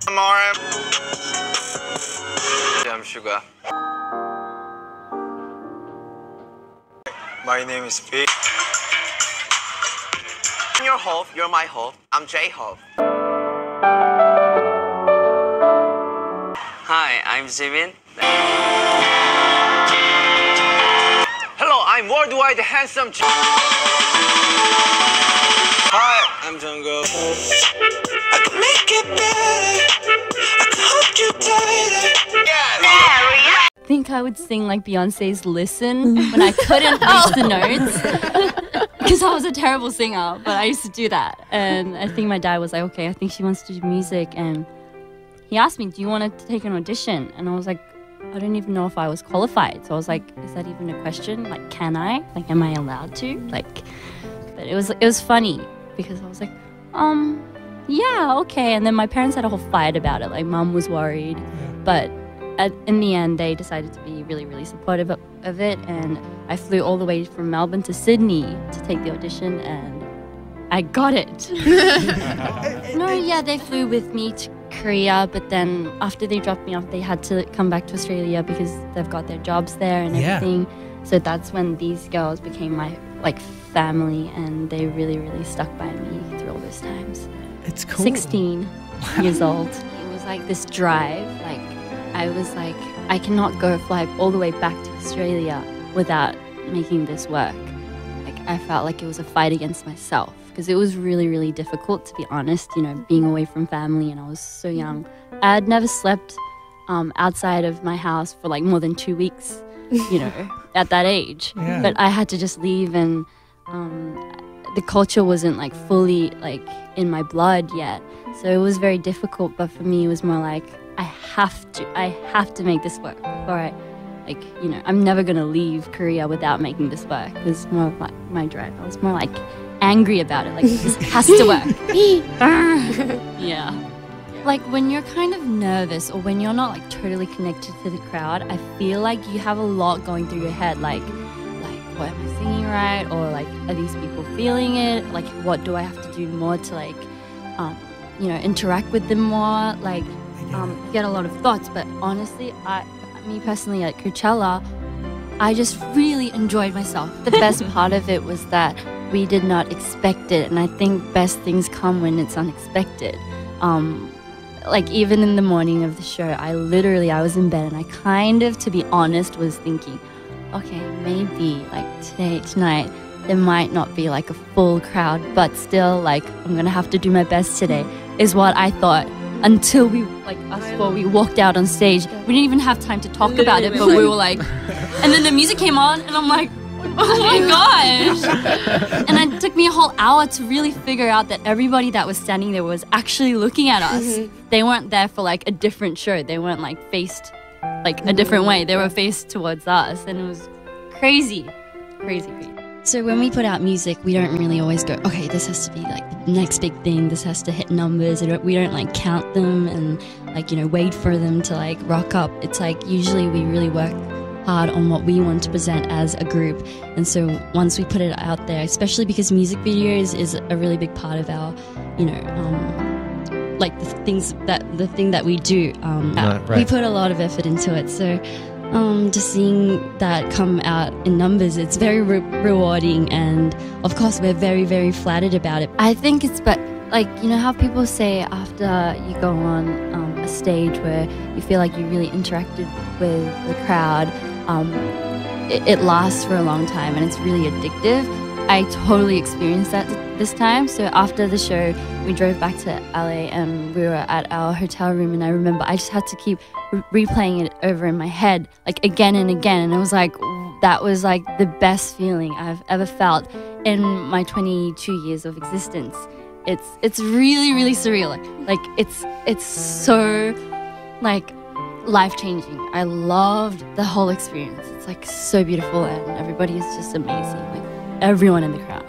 Amore. I'm Sugar. My name is P. I'm your Hov, you're my Hov. I'm J-Hov. Hi, I'm Jimin. Hello, I'm Worldwide the Handsome J. Hi, I'm Jungkook. I can make it better. I can hold you tighter. Yes. I think I would sing like Beyonce's Listen when I couldn't reach the notes because I was a terrible singer, but I used to do that. And I think my dad was like, okay, I think she wants to do music. And he asked me, do you want to take an audition? And I was like, I don't even know if I was qualified. So I was like, is that even a question? Like, can I? Like, am I allowed to? Like, but it was funny because I was like, yeah, okay. And then my parents had a whole fight about it. Like, mum was worried, but in the end, they decided to be really, really supportive of it. And I flew all the way from Melbourne to Sydney to take the audition, and I got it. No, yeah, they flew with me to Korea, but then after they dropped me off, they had to come back to Australia because they've got their jobs there and everything. So that's when these girls became my family, and they really, really stuck by me through all those times. It's cool. 16 years old. It was like this drive. Like, I was like, I cannot fly all the way back to Australia without making this work. Like, I felt like it was a fight against myself because it was really, really difficult, to be honest, you know, being away from family, and I was so young. I had never slept outside of my house for like more than 2 weeks, you know, at that age. Yeah. But I had to just leave, and the culture wasn't like fully like in my blood yet. So it was very difficult, but for me it was more like, I have to make this work before I, like, you know, I'm never gonna leave Korea without making this work. It was more of like my drive. I was more like angry about it, like this has to work. Yeah. Like when you're kind of nervous or when you're not like totally connected to the crowd, I feel like you have a lot going through your head, like what am I singing right? Or like, are these people feeling it? Like, what do I have to do more to like, you know, interact with them more? Like, get a lot of thoughts. But honestly, me personally at Coachella, I just really enjoyed myself. The best part of it was that we did not expect it, and I think best things come when it's unexpected. Like even in the morning of the show, I was in bed and I kind of, to be honest, was thinking, okay, maybe like tonight, there might not be like a full crowd, but still like I'm gonna have to do my best today, is what I thought. Until we, like us four, we walked out on stage. We didn't even have time to talk about it, but we were like, and then the music came on and I'm like, oh my gosh. And it took me a whole hour to really figure out that everybody that was standing there was actually looking at us. They weren't there for like a different show. They weren't like faced like a different way. They were faced towards us, and it was crazy, crazy, crazy. So when we put out music, we don't really always go, okay, this has to be like the next big thing, this has to hit numbers. We don't like count them and like, you know, wait for them to like rock up. It's like usually we really work hard on what we want to present as a group. And so once we put it out there, especially because music videos is a really big part of our, you know, like the thing that we do. Right. We put a lot of effort into it. So just seeing that come out in numbers, it's very rewarding, and of course we're very, very flattered about it. I think it's, but like, you know how people say after you go on a stage where you feel like you really interacted with the crowd, it lasts for a long time and it's really addictive. I totally experienced that this time. So after the show, we drove back to LA and we were at our hotel room, and I remember I just had to keep replaying it over in my head, like again and again. And it was like, that was like the best feeling I've ever felt in my 22 years of existence. It's really, really surreal. Like it's so like life-changing. I loved the whole experience. It's like so beautiful, and everybody is just amazing. Like everyone in the crowd.